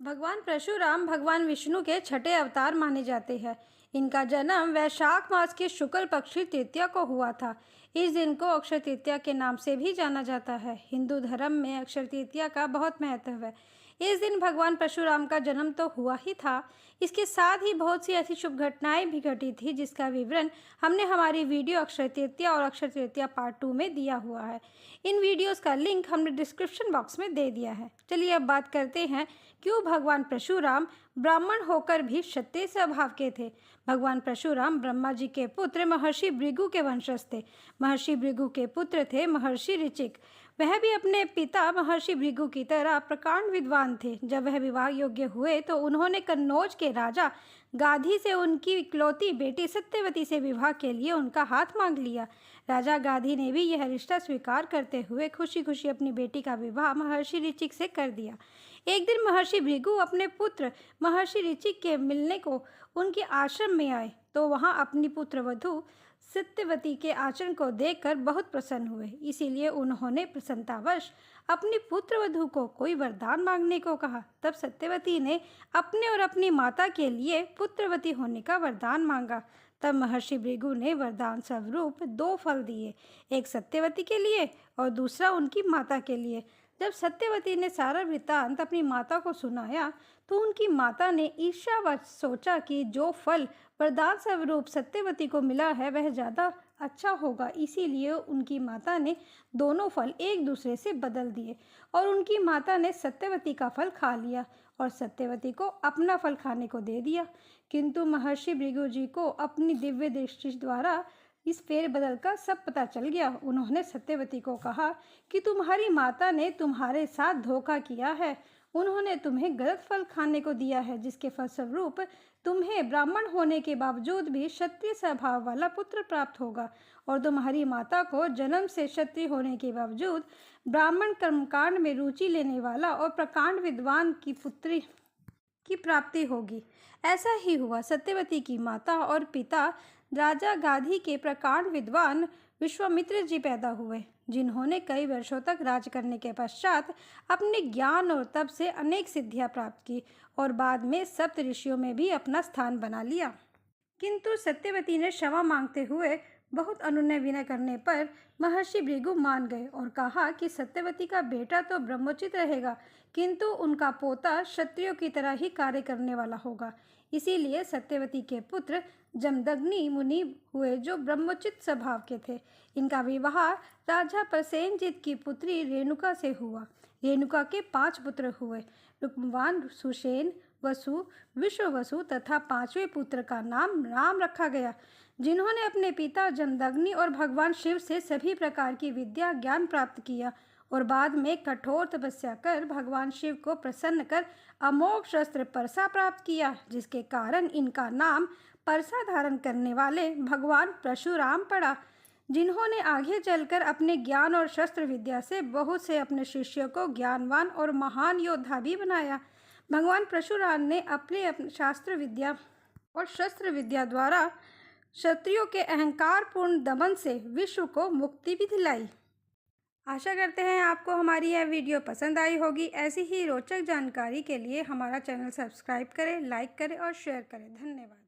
भगवान परशुराम भगवान विष्णु के छठे अवतार माने जाते हैं। इनका जन्म वैशाख मास के शुक्ल पक्ष की तृतीया को हुआ था। इस दिन को अक्षय तृतीया के नाम से भी जाना जाता है। हिंदू धर्म में अक्षय तृतीया का बहुत महत्व है। इस दिन भगवान परशुराम का जन्म तो हुआ ही था, इसके साथ ही बहुत सी ऐसी शुभ घटनाएं भी घटी थी जिसका विवरण हमने हमारी वीडियो अक्षय तृतीया और अक्षय तृतीया पार्ट 2 में दिया हुआ है। इन वीडियोस का लिंक हमने डिस्क्रिप्शन बॉक्स में दे दिया है। चलिए अब बात करते हैं क्यों भगवान परशुराम ब्राह्मण होकर भी क्षत्रिय स्वभाव के थे। भगवान परशुराम ब्रह्मा जी के पुत्र महर्षि भृगु के वंशज थे। महर्षि भृगु के पुत्र थे महर्षि ऋचिक। वह भी अपने पिता महर्षि भृगु की तरह प्रकांड विद्वान थे। जब वह विवाह योग्य हुए तो उन्होंने कन्नौज के राजा गाधी से उनकी इकलौती बेटी सत्यवती से विवाह के लिए उनका हाथ मांग लिया। राजा गाधी ने भी यह रिश्ता स्वीकार करते हुए खुशी खुशी अपनी बेटी का विवाह महर्षि ऋचिक से कर दिया। एक दिन महर्षि भृगु अपने पुत्र महर्षि ऋचिक के मिलने को उनके आश्रम में आए तो वहां अपनी पुत्रवधू सत्यवती के आचरण को देखकर बहुत प्रसन्न हुए। इसीलिए उन्होंने प्रसन्नतावश अपनी पुत्रवधू को कोई वरदान मांगने को कहा। तब सत्यवती ने अपने और अपनी माता के लिए पुत्रवती होने का वरदान मांगा। तब महर्षि भृगु ने वरदान स्वरूप 2 फल दिए, एक सत्यवती के लिए और दूसरा उनकी माता के लिए। जब सत्यवती ने सारा वृत्तांत अपनी माता को सुनाया तो उनकी माता ने ईर्ष्यावश सोचा कि जो फल वरदान स्वरूप सत्यवती को मिला है वह ज़्यादा अच्छा होगा। इसीलिए उनकी माता ने दोनों फल एक दूसरे से बदल दिए और उनकी माता ने सत्यवती का फल खा लिया और सत्यवती को अपना फल खाने को दे दिया। किंतु महर्षि भृगु जी को अपनी दिव्य दृष्टि द्वारा इस फेरबदल का सब पता चल गया। उन्होंने सत्यवती को कहा कि तुम्हारी माता ने तुम्हारे साथ धोखा किया है। उन्होंने तुम्हें गलत फल खाने को दिया है, जिसके फलस्वरूप तुम्हें ब्राह्मण होने के बावजूद भी क्षत्रिय स्वभाव वाला पुत्र प्राप्त होगा और तुम्हारी माता को जन्म से क्षत्रिय होने के बावजूद ब्राह्मण कर्मकांड में रुचि लेने वाला और प्रकांड विद्वान की पुत्री की प्राप्ति होगी। ऐसा ही हुआ। सत्यवती की माता और पिता राजा गाधी के प्रकांड विद्वान विश्वामित्र जी पैदा हुए, जिन्होंने कई वर्षों तक राज करने के पश्चात अपने ज्ञान और तप से अनेक सिद्धियां प्राप्त की और बाद में सप्त ऋषियों में भी अपना स्थान बना लिया। किंतु सत्यवती ने क्षमा मांगते हुए बहुत अनुनय विनय करने पर महर्षि भृगु मान गए और कहा कि सत्यवती का बेटा तो ब्रह्मोचित रहेगा, किंतु उनका पोता क्षत्रियों की तरह ही कार्य करने वाला होगा। इसीलिए सत्यवती के पुत्र जमदग्नि मुनि हुए, जो ब्रह्मोचित स्वभाव के थे। इनका विवाह राजा प्रसेनजित की पुत्री रेणुका से हुआ। रेणुका के 5 पुत्र हुए, रुक्मवान, सुषेण, वसु, विश्ववसु तथा 5वें पुत्र का नाम राम रखा गया, जिन्होंने अपने पिता जमदग्नि और भगवान शिव से सभी प्रकार की विद्या ज्ञान प्राप्त किया और बाद में कठोर तपस्या कर भगवान शिव को प्रसन्न कर अमोघ शस्त्र परसा प्राप्त किया, जिसके कारण इनका नाम परसा धारण करने वाले भगवान परशुराम पड़ा, जिन्होंने आगे चलकर अपने ज्ञान और शस्त्र विद्या से बहुत से अपने शिष्यों को ज्ञानवान और महान योद्धा भी बनाया। भगवान परशुराम ने अपने शास्त्र विद्या और शस्त्र विद्या द्वारा क्षत्रियों के अहंकारपूर्ण दमन से विश्व को मुक्ति भी दिलाई। आशा करते हैं आपको हमारी यह वीडियो पसंद आई होगी। ऐसी ही रोचक जानकारी के लिए हमारा चैनल सब्सक्राइब करें, लाइक करें और शेयर करें। धन्यवाद।